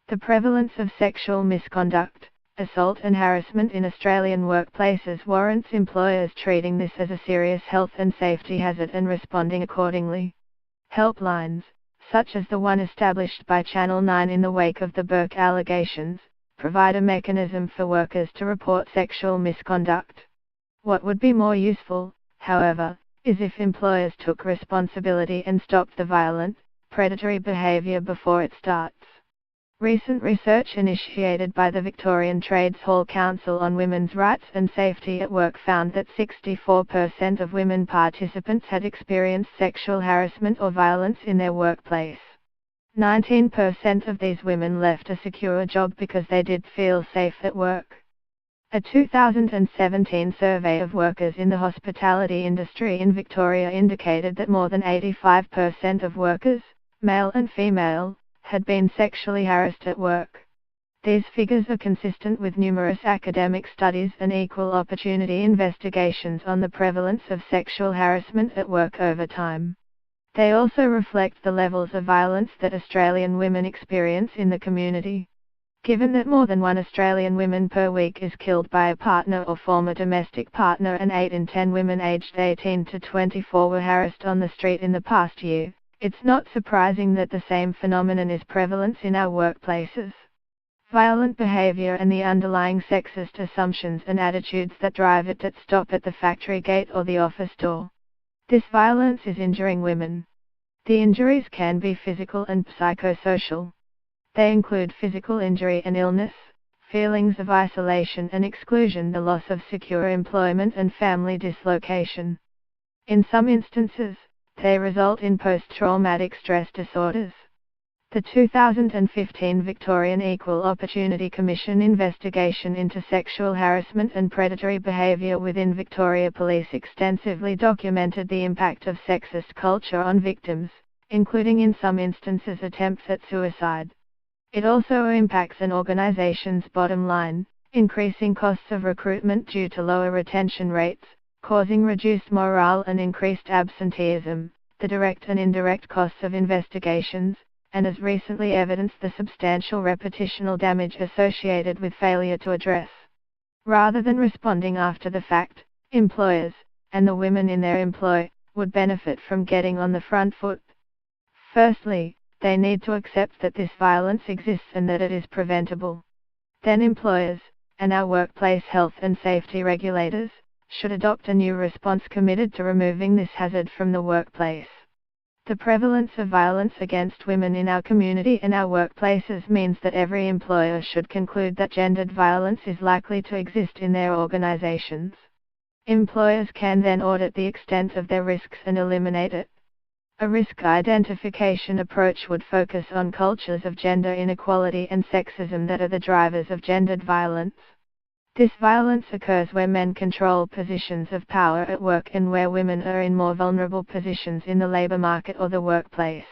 The prevalence of sexual misconduct, assault and harassment in Australian workplaces warrants employers treating this as a serious health and safety hazard and responding accordingly. Helplines, such as the one established by Channel 9 in the wake of the Burke allegations, provide a mechanism for workers to report sexual misconduct. What would be more useful, however, is if employers took responsibility and stopped the violent, predatory behaviour before it starts. Recent research initiated by the Victorian Trades Hall Council on Women's Rights and Safety at Work found that 64% of women participants had experienced sexual harassment or violence in their workplace. 19% of these women left a secure job because they did feel safe at work. A 2017 survey of workers in the hospitality industry in Victoria indicated that more than 85% of workers, male and female, had been sexually harassed at work. These figures are consistent with numerous academic studies and equal opportunity investigations on the prevalence of sexual harassment at work over time. They also reflect the levels of violence that Australian women experience in the community. Given that more than 1 Australian woman per week is killed by a partner or former domestic partner and 8 in 10 women aged 18 to 24 were harassed on the street in the past year, it's not surprising that the same phenomenon is prevalent in our workplaces. Violent behaviour and the underlying sexist assumptions and attitudes that drive it stop at the factory gate or the office door. This violence is injuring women. The injuries can be physical and psychosocial. They include physical injury and illness, feelings of isolation and exclusion, the loss of secure employment and family dislocation. In some instances, they result in post-traumatic stress disorders. The 2015 Victorian Equal Opportunity Commission investigation into sexual harassment and predatory behaviour within Victoria Police extensively documented the impact of sexist culture on victims, including in some instances attempts at suicide. It also impacts an organisation's bottom line, increasing costs of recruitment due to lower retention rates, causing reduced morale and increased absenteeism, the direct and indirect costs of investigations, and as recently evidenced the substantial reputational damage associated with failure to address. Rather than responding after the fact, employers, and the women in their employ, would benefit from getting on the front foot. Firstly, they need to accept that this violence exists and that it is preventable. Then employers, and our workplace health and safety regulators, should adopt a new response committed to removing this hazard from the workplace. The prevalence of violence against women in our community and our workplaces means that every employer should conclude that gendered violence is likely to exist in their organizations. Employers can then audit the extent of their risks and eliminate it. A risk identification approach would focus on cultures of gender inequality and sexism that are the drivers of gendered violence. This violence occurs where men control positions of power at work and where women are in more vulnerable positions in the labor market or the workplace.